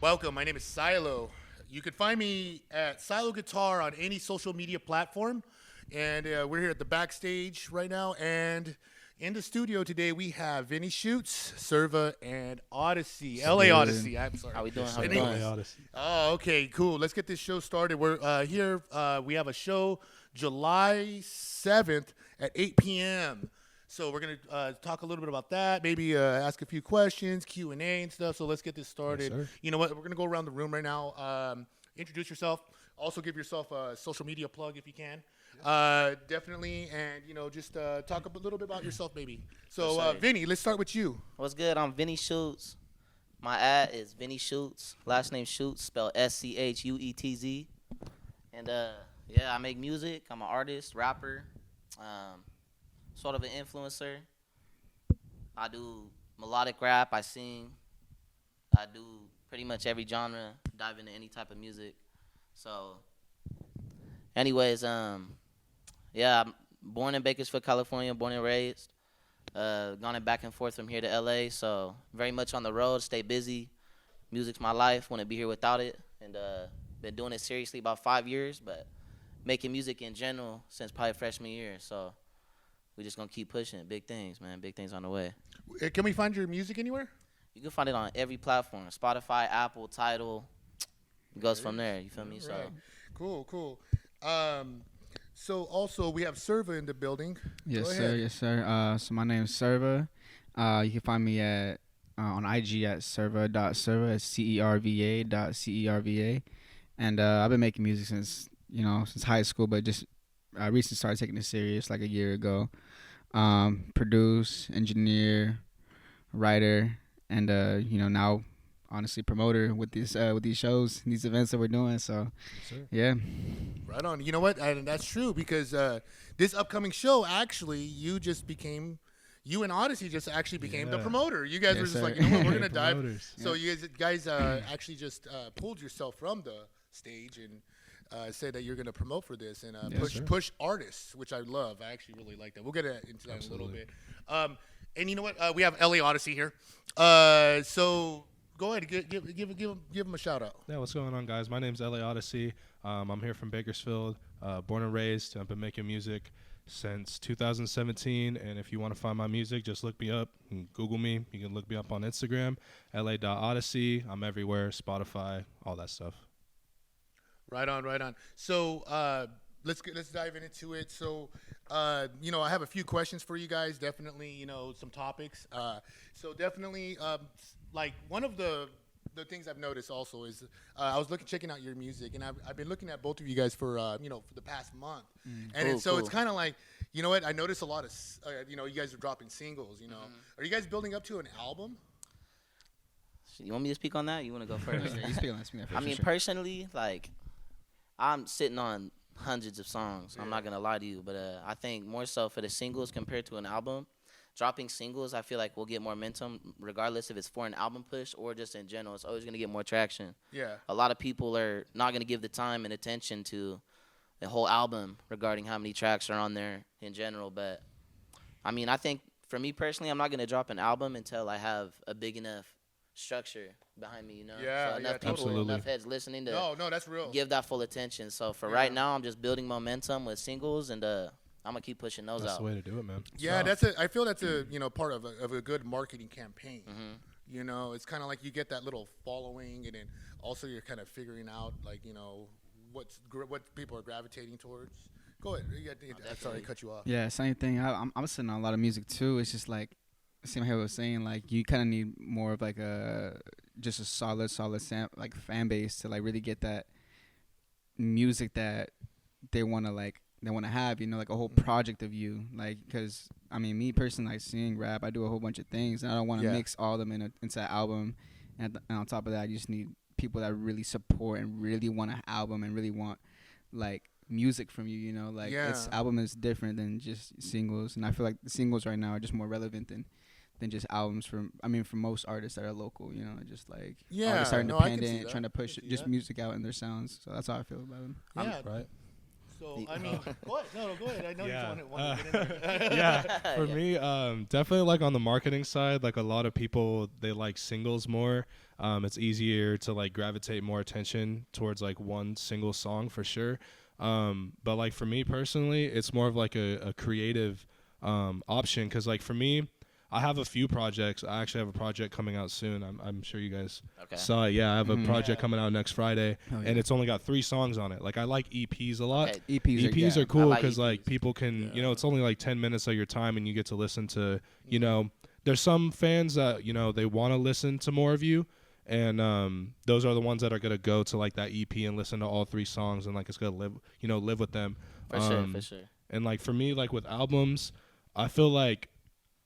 Welcome. My name is Silo. You can find me at Silo Guitar on any social media platform. And we're here at the backstage right now. And in the studio today, we have Vinny Schuetz, Cerva, and Odyssey. LA Odyssey. I'm sorry. How we doing? LA Odyssey. Oh, okay, cool. Let's get this show started. We're here. We have a show July 7th at 8 p.m. So we're going to talk a little bit about that, maybe ask a few questions, Q&A and stuff. So let's get this started. Yes, you know what? We're going to go around the room right now. Introduce yourself. Also give yourself a social media plug if you can. Definitely. And, just talk a little bit about yourself maybe. So, Vinny, let's start with you. What's good? I'm Vinny Schuetz. My ad is Vinny Schuetz. Last name Schuetz, spelled Schuetz. And, I make music. I'm an artist, rapper. Sort of an influencer. I do melodic rap. I sing. I do pretty much every genre. Dive into any type of music. So, anyways, I'm born in Bakersfield, California. Born and raised. Gone back and forth from here to LA. So very much on the road. Stay busy. Music's my life. Wouldn't be here without it. And been doing it seriously about 5 years, but making music in general since probably freshman year. So. We're just going to keep pushing. Big things, man. Big things on the way. Can we find your music anywhere? You can find it on every platform. Spotify, Apple, Tidal. It goes from there. You feel me? Right. So Cool. So also we have Cerva in the building. Yes, sir. So my name is Cerva. You can find me at on IG at cerva.cerva. It's CERVA.CERVA. And I've been making music since high school, but just I recently started taking it serious like a year ago. Produce, engineer, writer, and now honestly promoter with these shows, these events that we're doing. So yeah, right on. You know what? And that's true because this upcoming show actually you and Odyssey just actually became the promoter. You guys were just like, what, we're gonna dive. So you guys actually just pulled yourself from the stage and say that you're going to promote for this and push artists, which I love. I actually really like that. We'll get into that in a little bit. And you know what? We have LA Odyssey here. So go ahead, give them a shout out. Yeah, what's going on, guys? My name's LA Odyssey. I'm here from Bakersfield, born and raised. I've been making music since 2017, and if you want to find my music, just look me up and Google me. You can look me up on Instagram, la.odyssey. I'm everywhere, Spotify, all that stuff. Right on. So let's dive into it. So I have a few questions for you guys. Definitely, some topics. So definitely, like one of the things I've noticed also is I was checking out your music, and I've been looking at both of you guys for for the past month, and it's kind of like what I noticed a lot of you guys are dropping singles. Are you guys building up to an album? You want me to speak on that? You want to go first? You speak on that first. I mean, personally, like. I'm sitting on hundreds of songs. Yeah. I'm not going to lie to you. But I think more so for the singles compared to an album, dropping singles, I feel like we'll get more momentum regardless if it's for an album push or just in general. It's always going to get more traction. Yeah. A lot of people are not going to give the time and attention to the whole album regarding how many tracks are on there in general. But, I mean, I think for me personally, I'm not going to drop an album until I have a big enough structure behind me, Yeah, so enough totally. people, enough heads listening to no, that's real. Give that full attention. So for right now, I'm just building momentum with singles, and I'm gonna keep pushing those that's out. That's the way to do it, man. Yeah, I feel that's a part of a good marketing campaign. Mm-hmm. It's kind of like you get that little following, and then also you're kind of figuring out like what people are gravitating towards. Go ahead. Sorry, I cut you off. Yeah, same thing. I'm listening to a lot of music too. It's just like. Same how I was saying, like you kind of need more of like a solid fan base to like really get that music that they want to have, like a whole project of you, like because I mean me personally, I sing, rap, I do a whole bunch of things, and I don't want to mix all of them into an album, and on top of that, I just need people that really support and really want an album and really want like music from you, Its album is different than just singles, and I feel like the singles right now are just more relevant than just albums for most artists that are local, just like artists are independent, trying to push just music out in their sounds. So that's how I feel about them. Yeah, right. So I mean, go ahead. No, go ahead. I know you want to get in there. Yeah, for me, definitely like on the marketing side, like a lot of people they like singles more. It's easier to like gravitate more attention towards like one single song for sure. But like for me personally, it's more of like a creative option because like for me, I have a few projects. I actually have a project coming out soon. I'm sure you guys saw it. Yeah, I have a project coming out next Friday, and it's only got 3 songs on it. Like I like EPs a lot. Okay. EPs are cool because like like people can, you know, it's only like 10 minutes of your time, and you get to listen to, you know, there's some fans that you know they want to listen to more of you, and those are the ones that are gonna go to like that EP and listen to all 3 songs, and like it's gonna live with them. For sure. And like for me, like with albums, I feel like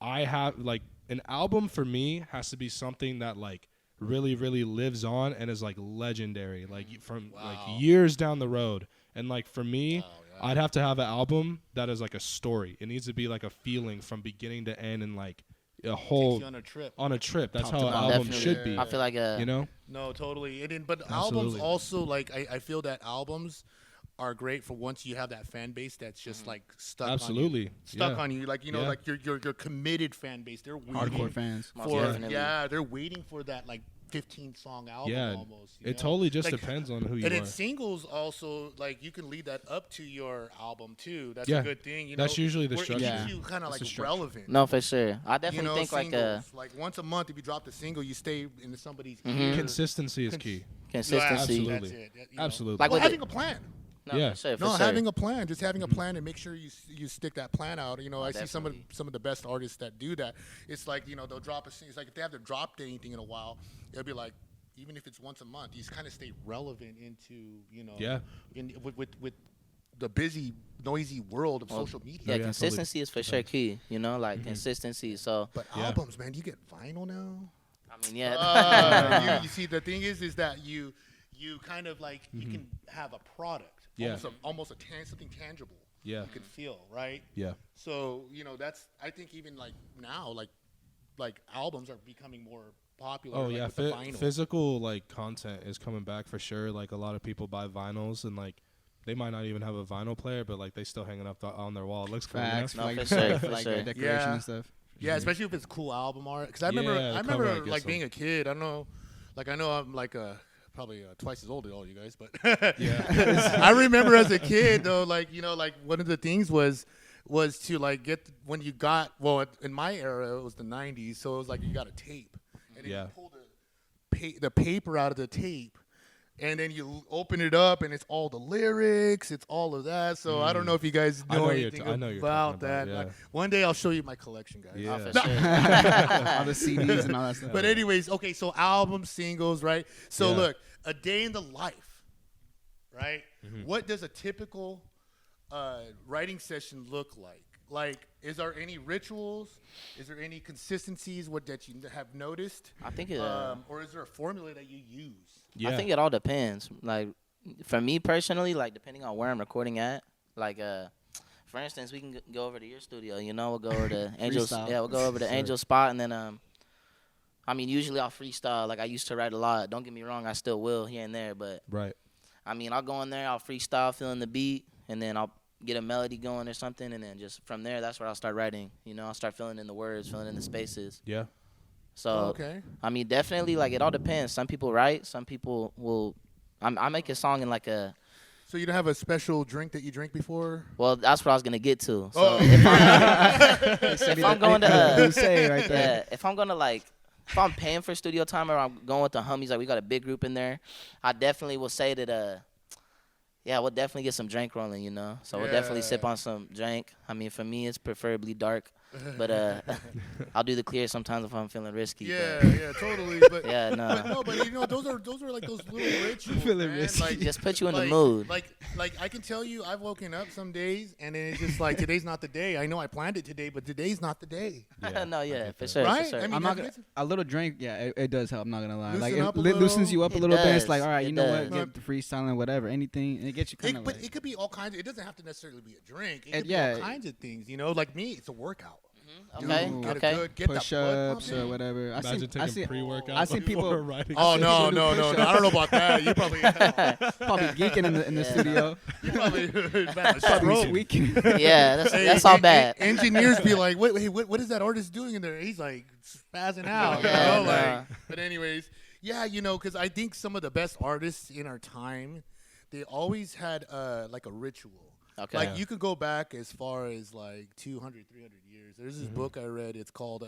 I have like an album for me has to be something that like really lives on and is like legendary, like from like years down the road. And like for me, I'd have to have an album that is like a story. It needs to be like a feeling from beginning to end and like a whole Takes you on a trip. That's how an bottom. album Definitely. should be. I feel like you know. No, totally. But Absolutely. albums also like I feel that albums are great for once you have that fan base that's just like stuck Absolutely. on you, like you know, like your committed fan base. They're waiting Hardcore fans. for they're waiting for that like 15-song album almost. It totally just like, depends on who you and are. it's singles also, like you can lead that up to your album too. That's a good thing. You That's know, usually the where structure. it keeps you kind of like relevant. No, for sure. I definitely you know, think singles, like once a month if you drop the single, you stay in somebody's ear. Consistency is key. Consistency. Absolutely. That's it. You know. Absolutely. Like having a plan. No, Yeah. for sure, No, having a plan, just having a plan and make sure you stick that plan out. You know, I see some of the best artists that do that. It's like, you know, they'll drop a single. It's like if they haven't dropped anything in a while, it'll be like, even if it's once a month, you just kind of stay relevant into, you know, with the busy, noisy world of social media. Yeah, consistency is for sure key. You know, like consistency. So, but albums, man, you get vinyl now. I mean, you see, the thing is that you kind of like you can have a product. Almost something tangible. Yeah. You can feel, right? Yeah. So, you know, that's I think even like now, like albums are becoming more popular. Oh like, yeah, with the vinyl. physical like content is coming back for sure. Like a lot of people buy vinyls and like they might not even have a vinyl player, but like they still hanging up on their wall. It looks cool. Facts, No, like, for sure, for like sure. decoration and stuff. Yeah, especially if it's cool album art. Because I remember like being a kid. I don't know, like I know I'm like probably twice as old as all you guys, but I remember as a kid though, like you know, like one of the things was to like get when you got in my era it was the 90s, so it was like you got a tape and then you pull the paper out of the tape. And then you open it up, and it's all the lyrics. It's all of that. So I don't know if you guys know anything about that. Yeah. Like, one day I'll show you my collection, guys. Yeah. for sure. All the CDs and all that stuff. But anyways, okay. So albums, singles, right? So look, a day in the life, right? What does a typical writing session look like? Like, is there any rituals? Is there any consistencies that you have noticed? I think it. Or is there a formula that you use? Yeah. I think it all depends. Like, for me personally, like depending on where I'm recording at, like for instance, we can go over to your studio. You know, we'll go over to Angel's. We'll go over to Angel's spot, and then I mean, usually I'll freestyle. Like I used to write a lot. Don't get me wrong, I still will here and there, but I mean, I'll go in there, I'll freestyle, feeling the beat, and then I'll get a melody going or something, and then just from there, that's where I'll start writing. You know, I'll start filling in the words, filling in the spaces. Yeah. So, I mean, definitely, like, it all depends. Some people write. Some people will I make a song in, like, a... So you don't have a special drink that you drink before? Well, that's what I was going to get to. So, if I'm going to... if I'm going to, like... If I'm paying for studio time or I'm going with the homies, like, we got a big group in there, I definitely will say that... Yeah, we'll definitely get some drink rolling, you know. So we'll definitely sip on some drink. I mean, for me, it's preferably dark, but I'll do the clear sometimes if I'm feeling risky. Yeah, totally. But but you know, those are like those little rituals. Feeling risky. Like, just put you in the mood. Like I can tell you, I've woken up some days and then it's just like today's not the day. I know I planned it today, but today's not the day. For sure. Right? For sure. I mean, I'm not gonna, a little drink, it does help. I'm not gonna lie. Loosen like up it loosens you up a little bit. It's does. like, all right, It you know does. what? Get the freestyling, whatever, anything. It gets you kind of. But it could be all kinds. It doesn't have to necessarily be a drink. It could be all kinds of things. You know, like me, it's a workout. Okay. Dude, get Okay. a good, get that blood Push-ups pumping. or whatever. Imagine taking pre-workout. I see people- before writing. Oh seen no, people do no, no, no! push-ups. I don't know about that. You probably, probably geeking in the Yeah, studio. you probably, man, a Probably stroke. tweaking. Yeah, that's Hey, that's all bad. Engineers be like, wait, what is that artist doing in there? He's like spazzing out. Yeah, you know? nah. Like, but anyways, yeah, because I think some of the best artists in our time, they always had like a ritual. Okay. Like you could go back as far as like 200, 300 years. There's this book I read. It's called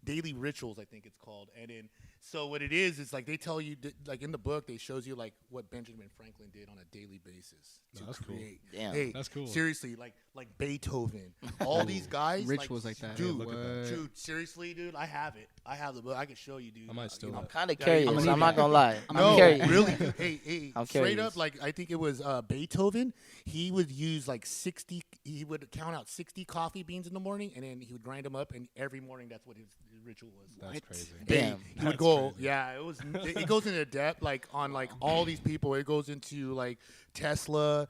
Daily Rituals, I think it's called. And then so what it is like they tell you like in the book they shows you like what Benjamin Franklin did on a daily basis to that's cool. create. Damn. Hey, That's cool. Seriously, like Beethoven, all these guys, Rituals like that. dude. Look at that. Dude, seriously, dude, I have it. I have the book. I can show you, dude. I might steal You know, it. Kind of Yeah, curious. I'm I'm, gonna not need gonna lie. I'm no, curious. really, dude. Hey, I'm straight curious. up, like I think it was Beethoven. He would use like 60. He would count out 60 coffee beans in the morning, and then he would grind them up, and every morning that's what his ritual was. That's crazy. Damn. He would go, yeah. It was. It goes into depth, like on like all these people. It goes into like Tesla,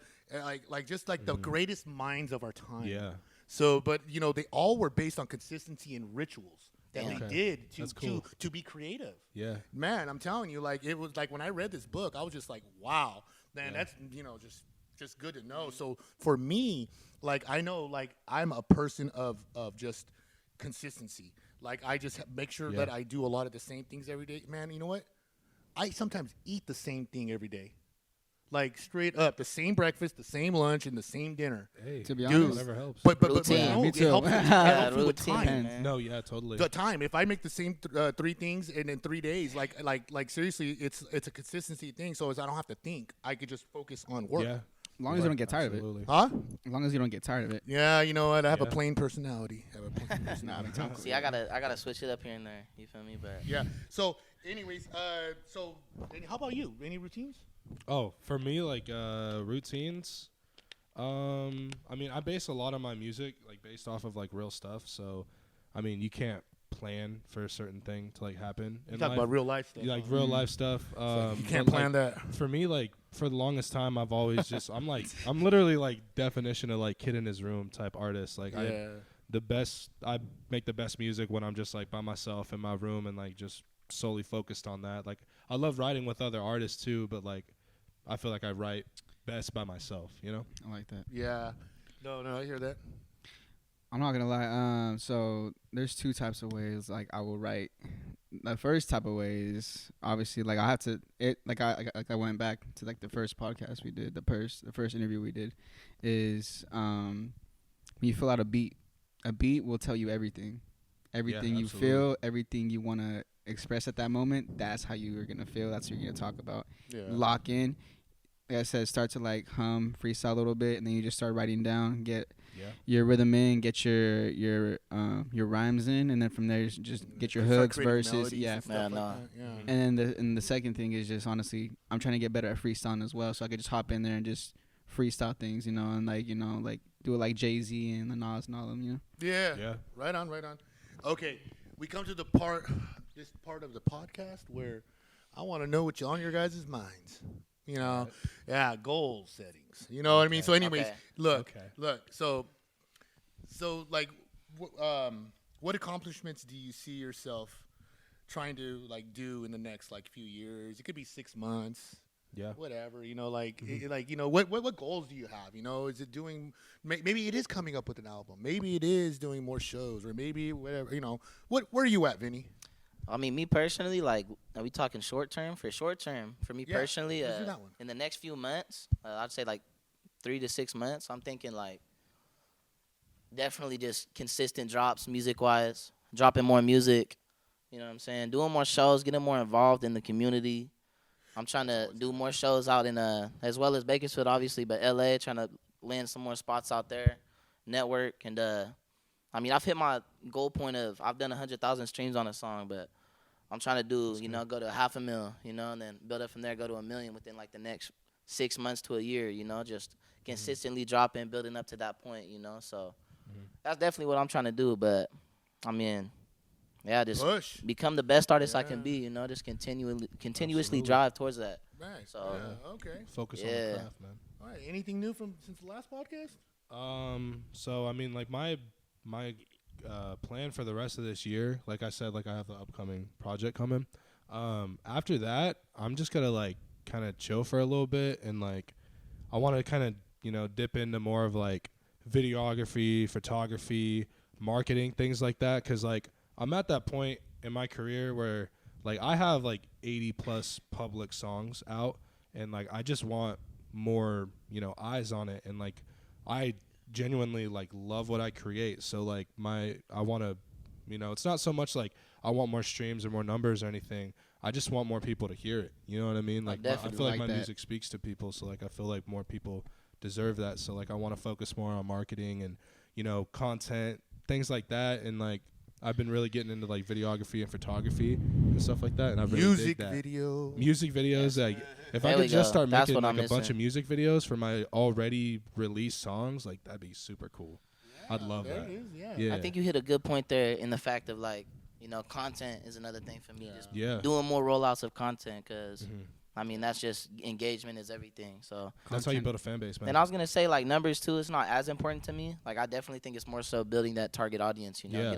like just like the greatest minds of our time. Yeah. So, but they all were based on consistency and rituals that Damn. they Okay. did That's cool. to be creative. Yeah. Man, I'm telling you, like it was like when I read this book, I was just like, wow, man, Yeah. that's just good to know. So for me, like I know, like I'm a person of just consistency. Like I just make sure Yeah. that I do a lot of the same things every day. Man, you know what? I sometimes eat the same thing every day. Like straight up, the same breakfast, the same lunch, and the same dinner. Hey, To be Dude. honest, whatever helps. But Routine. no, Me it too. helps with, it Yeah, helps me with routine, time. man. no, yeah, totally. The time. If I make the same three things and in 3 days, like seriously, it's a consistency thing. So as I don't have to think, I could just focus on work. Yeah. as long as you don't get tired of it. Absolutely. Huh? As long as you don't get tired of it. Yeah, you know what? I have a Yeah. plain personality. I have a plain personality. See, I gotta switch it up here and there. You feel me? But Yeah. So, anyways, how about you? Any routines? Oh, for me, like routines. I mean, I base a lot of my music like based off of like real stuff. So, I mean, you can't plan for a certain thing to like happen You in talk life. about real life stuff. Like real life stuff. You can't but, plan like, that. For me, like for the longest time, I've always just I'm literally like definition of like kid in his room type artist. Like I make the best music when I'm just like by myself in my room and like just solely focused on that. Like I love writing with other artists too, but like I feel like I write best by myself, you know? I like that. Yeah. No, I hear that. I'm not gonna lie. So there's two types of ways like I will write. The first type of way is obviously like I have to I went back to like the first podcast we did, the first interview we did is when you fill out a beat. A beat will tell you everything you absolutely. feel, everything you want to express at that moment. That's how you are gonna feel. That's what you're gonna talk about. Yeah. Lock in. Like I said, start to like hum, freestyle a little bit, and then you just start writing down. Get your rhythm in, get your rhymes in, and then from there just get your Start hooks, creating verses, melodies yeah. and stuff Yeah, like no. that. Yeah. And then the second thing is just honestly, I'm trying to get better at freestyling as well, so I could just hop in there and just freestyle things, and like do it like Jay-Z and the Nas and all of them, Yeah. Yeah. Right on. Okay, we come to this part of the podcast where I want to know what's on your guys' minds. Yeah, goal settings. You know what I mean? So, anyways, Okay. look. So like, what accomplishments do you see yourself trying to like do in the next like few years? It could be 6 months. Yeah. Whatever, what goals do you have? Is it doing? Maybe it is coming up with an album. Maybe it is doing more shows, or maybe whatever. Where are you at, Vinny? I mean, me personally, like, are we talking short term? For short term, for me Yeah, personally, let's do that one. in the next few months, I'd say like 3 to 6 months. I'm thinking like definitely just consistent drops, music wise, dropping more music. You know what I'm saying? Doing more shows, getting more involved in the community. I'm trying to do more shows out in as well as Bakersfield, obviously, but LA. Trying to land some more spots out there, network, and I mean, I've hit my goal point of I've done 100,000 streams on a song, but I'm trying to do go to 500,000, and then build up from there, go to 1 million within like the next 6 months to a year, just consistently dropping, building up to that point, So that's definitely what I'm trying to do. But I mean, yeah, just Push. become the best artist I can Yeah. be, just continuously Absolutely. drive towards that. Right. So- yeah, okay. Focus on Yeah. the craft, man. All right. Anything new since the last podcast? So I mean, like my plan for the rest of this year, like I said, like I have the upcoming project coming. After that, I'm just gonna like kind of chill for a little bit, and like I want to kind of, you know, dip into more of like videography, photography, marketing, things like that. Cause like I'm at that point in my career where like I have like 80 plus public songs out, and like I just want more, you know, eyes on it. And like I genuinely like love what I create. So like I want to, you know, it's not so much like I want more streams or more numbers or anything. I just want more people to hear it. You know what I mean? Like I feel like my music speaks to people. So like I feel like more people deserve that. So like I want to focus more on marketing and, you know, content, things like that. And like I've been really getting into like videography and photography and stuff like that. And I've really dig that. Music videos. Like if I could just start making like a bunch of music videos for my already released songs, like that'd be super cool. Yeah, I'd love that. I think you hit a good point there in the fact of like, you know, content is another thing for me. Just doing more rollouts of content because, I mean, that's just engagement is everything. So that's how you build a fan base, man. And I was going to say, like, numbers, too, it's not as important to me. Like, I definitely think it's more so building that target audience, you know,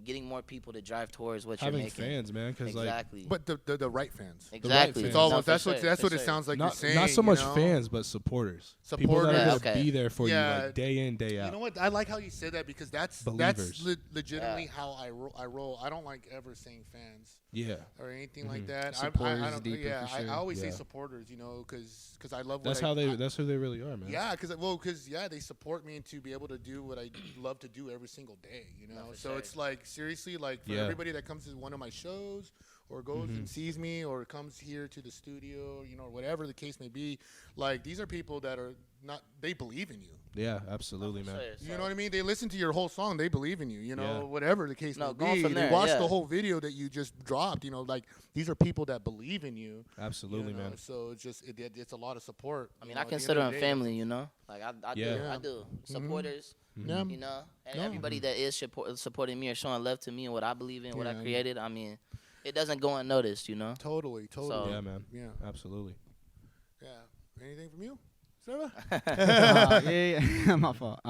getting more people to drive towards what you're making. Having fans, man. Exactly. But the right fans. Exactly. It's almost, that's what it sounds like you're saying. Not so much fans, but supporters. People that are going to be there for you like day in, day out. You know what? I like how you said that because that's legitimately how I roll. I don't like ever saying fans. Yeah. Or anything like that. I always say supporters, you know, because I love what that's who they really are, man. Yeah, because they support me and to be able to do what I love to do every single day, you know. So it's like seriously, like for everybody that comes to one of my shows or goes and sees me or comes here to the studio, you know, whatever the case may be, like these are people that are they believe in you. Yeah, absolutely, man. You know what I mean? They listen to your whole song. They believe in you, you know, whatever the case may be. They watch the whole video that you just dropped, you know, like these are people that believe in you. Absolutely, you know? man. So it's just, it's a lot of support. I mean, I consider them family, you know? Like I do. Supporters, you know? And everybody that is supporting me or showing love to me and what I believe in, what I created, I mean, it doesn't go unnoticed, you know? Totally. So, yeah, man. Yeah. Absolutely. Yeah. Anything from you? Cerva? My fault.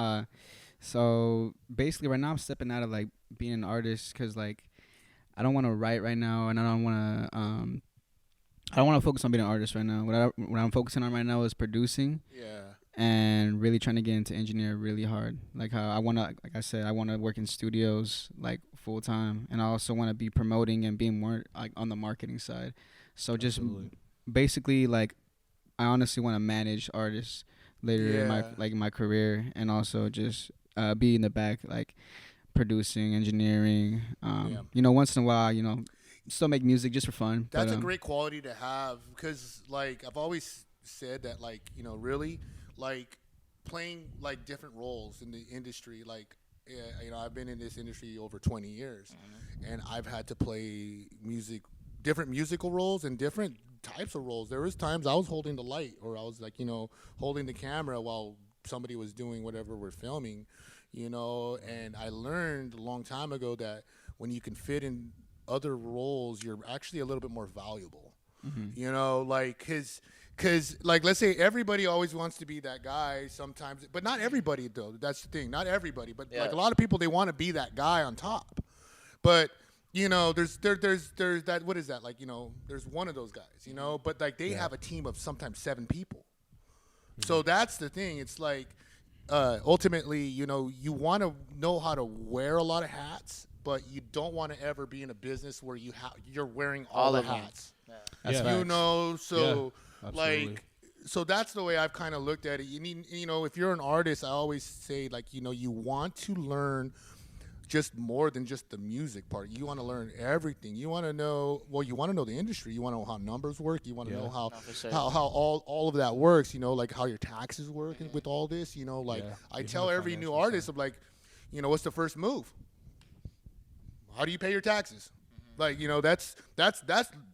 So basically, right now I'm stepping out of like being an artist because like I don't want to write right now, and I don't want to focus on being an artist right now. What I'm focusing on right now is producing. Yeah. And really trying to get into engineer really hard. Like how I want to, like I said, I want to work in studios like full time, and I also want to be promoting and being more like on the marketing side. So just basically like. I honestly want to manage artists later in my career, and also just be in the back, like producing, engineering. You know, once in a while, you know, still make music just for fun. That's a great quality to have because, like, I've always said that, like, you know, really, like, playing like different roles in the industry, like. Yeah, you know, I've been in this industry over 20 years, and I've had to play different musical roles and different types of roles. There was times I was holding the light, or I was like, you know, holding the camera while somebody was doing whatever we're filming, you know. And I learned a long time ago that when you can fit in other roles, you're actually a little bit more valuable, you know, like because, like, let's say everybody always wants to be that guy sometimes, but not everybody, though. That's the thing. Not everybody. But, like, a lot of people, they want to be that guy on top. But, you know, there's that, what is that? Like, you know, there's one of those guys, you know. But, like, they have a team of sometimes 7 people. So that's the thing. It's like, ultimately, you know, you want to know how to wear a lot of hats, but you don't want to ever be in a business where you're wearing all the hats. You know, so... Absolutely. Like, so that's the way I've kind of looked at it. You need, you know, if you're an artist, I always say, like, you know, you want to learn just more than just the music part. You want to learn everything. You want to know, you want to know the industry. You want to know how numbers work. You want to know how all of that works, you know, like how your taxes work with all this, you know, like I tell every new artist, I'm like, you know, what's the first move? How do you pay your taxes? Like, you know, that's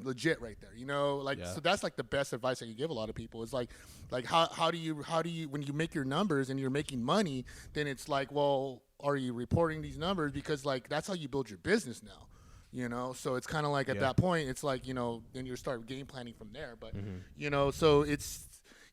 legit right there, you know, like, so that's like the best advice I can give a lot of people. It's like how do you, when you make your numbers and you're making money, then it's like, well, are you reporting these numbers? Because, like, that's how you build your business now, you know? So it's kind of like at that point, it's like, you know, then you start game planning from there. But, you know, so it's,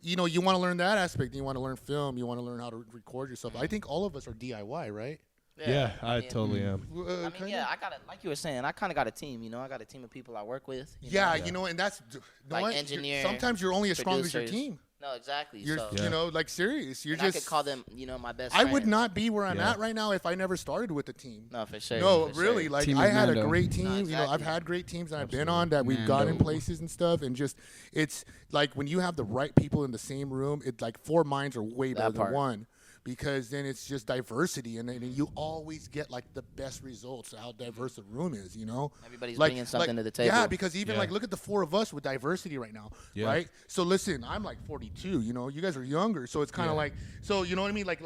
you know, you want to learn that aspect. You want to learn film. You want to learn how to record yourself. I think all of us are DIY, right? Yeah, I totally am. I mean, yeah, I got it. Like you were saying, I kind of got a team. You know, I got a team of people I work with. You know, and that's like engineer. Sometimes you're only as strong as your producers. team. No, exactly. You're, So, you know, like serious. You're and just. I could call them, you know, my best. I friends. would not be where I'm at right now if I never started with the team. No, for sure. No, for really. sure. Like Team I had a Mando. great team. No, You know, I've exactly. had great teams that I've been on that we've gotten Mando. places and stuff, and just it's like when you have the right people in the same room, it's like 4 minds are way better than one. Because then it's just diversity, and then you always get like the best results. How diverse the room is, you know. Everybody's like, bringing something to the table. Yeah, because even like look at the 4 of us with diversity right now, right? So listen, I'm like 42. You know, you guys are younger, so it's kind of like, so you know what I mean? Like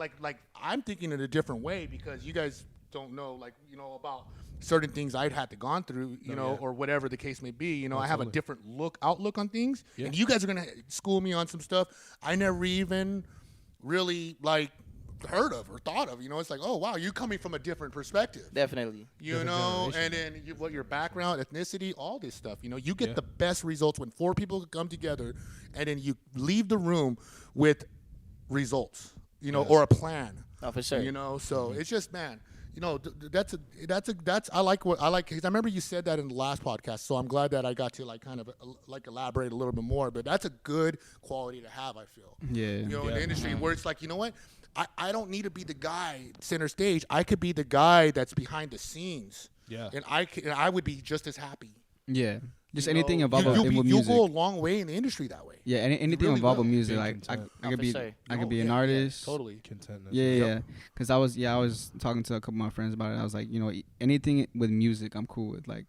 I'm thinking in a different way because you guys don't know, like you know about certain things I'd had to gone through, you know, or whatever the case may be. You know, I have a different outlook on things, and you guys are gonna school me on some stuff I never even really like heard of or thought of. You know, it's like, oh wow, you're coming from a different perspective. Definitely. You know, and then what your background, ethnicity, all this stuff. You know, you get the best results when 4 people come together, and then you leave the room with results. You know, or a plan. Oh, for sure. You know, so it's just man. You know, that's I like because I remember you said that in the last podcast, so I'm glad that I got to like kind of like elaborate a little bit more. But that's a good quality to have, I feel. Yeah. You know, in the industry where it's like, you know what, I don't need to be the guy center stage. I could be the guy that's behind the scenes. Yeah. And I would be just as happy. Yeah. Just You anything know, involved with you'll music. go a long way in the industry that way. Yeah, anything really involved will. with music. Being Like I content. could be, sure. I could be an yeah, artist. totally. Contentness. Yeah. Because I was talking to a couple of my friends about it. I was like, you know, anything with music, I'm cool with. Like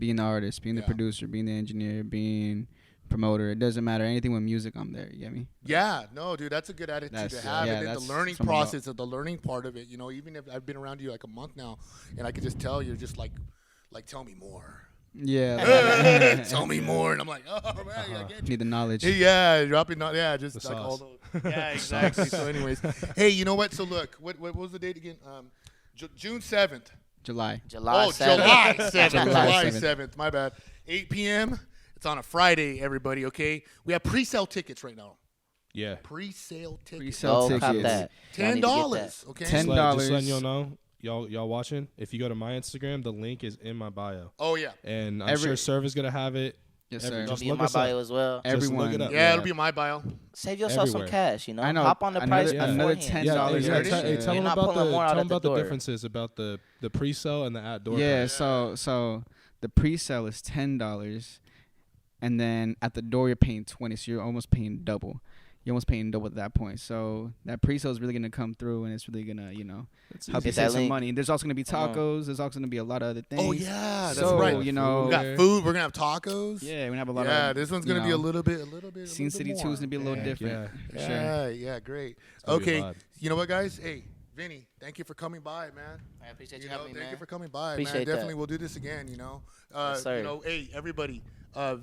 being the artist, being the producer, being the engineer, being promoter. It doesn't matter. Anything with music, I'm there. You get me? Yeah, no, dude, that's a good attitude to have. And then the learning something process of the learning part of it, you know, even if I've been around you like a month now, and I can just tell you're just like tell me more. Yeah. Tell me more, and I'm like, oh man, I get you. Need the knowledge. Yeah, dropping, just The like all sauce. those. Yeah, exactly. So, anyways, hey, you know what? So look, what was the date again? June 7th. July. July 7th. July 7th. July July 7th. 7th. My bad. 8 p.m. It's on a Friday, everybody. Okay, we have pre-sale tickets right now. Yeah. Pre-sale tickets. Pre-sale Oh, cop tickets. that. Y'all need to get $10. Okay. $10. Just letting y'all know, y'all watching. If you go to my Instagram, the link is in my bio, Oh yeah. and I'm sure Cerva's gonna have it. Yes, sir. It'll Just be in look my us up. bio as well. Just look Everyone. it up. Yeah, it'll be in my bio. Save yourself Everywhere. some cash, you know. I know. Hop on the price Another beforehand. $10 Hey, extra. tell You're them not about pulling more out tell at them the about the door. differences about the pre-sale and the at-door. Yeah, price. so the pre-sale is $10, and then at the door you're paying $20, so you're almost paying double. You're almost paying double at that point. So that pre-sale is really gonna come through, and it's really gonna, you know, help you Hit save that some link. money. There's also gonna be Come on. tacos. There's also gonna be a lot of other things. Oh yeah, that's So, right. you know, We got food. We're gonna have tacos. Yeah, we're gonna have a lot of. Yeah, this one's gonna be a little bit. Scene City 2 is gonna be a little different. Yeah. For sure. Yeah, great. gonna be a Okay, vibe. you know what, guys? Hey, Vinny, thank you for coming by, man. I appreciate you You know, having me, thank man. you for coming by, man. Appreciate that. Definitely, we'll do this again. You know, Yes, sir. you know, hey, everybody. I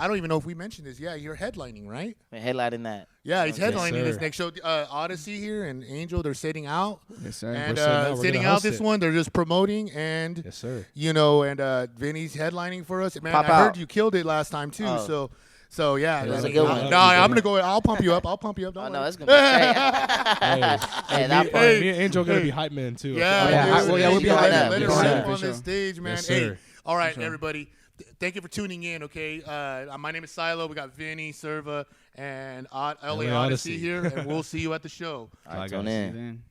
don't even know if we mentioned this. Yeah, you're headlining, right? We're headlighting that. Yeah, he's Yes, headlining sir. this next show. Odyssey here and Angel, they're sitting out. Yes, sir. And We're sitting out. We're sitting gonna out host this it. one, they're just promoting and Yes, sir. you know, and Vinny's headlining for us. Man, Pop I heard out. you killed it last time too. Oh. So yeah, It was that- a good one. No, I'm gonna go. I'll pump you up. Don't Oh, worry. no, it's going to be straight. Hey, that part. Me and Angel gonna be hype man too. Yeah, yeah, dude, well, yeah, we'll be let on it- that. Let it We'll be on rip that for on this sure. stage, man. Yes, Hey, sir. all right, everybody. Thank you for tuning in. Okay, my name is Silo. We got Vinny, Cerva, and LA LA Odyssey Odyssey. here, and we'll see you at the show. All right, Bye, tune guys. in. Then.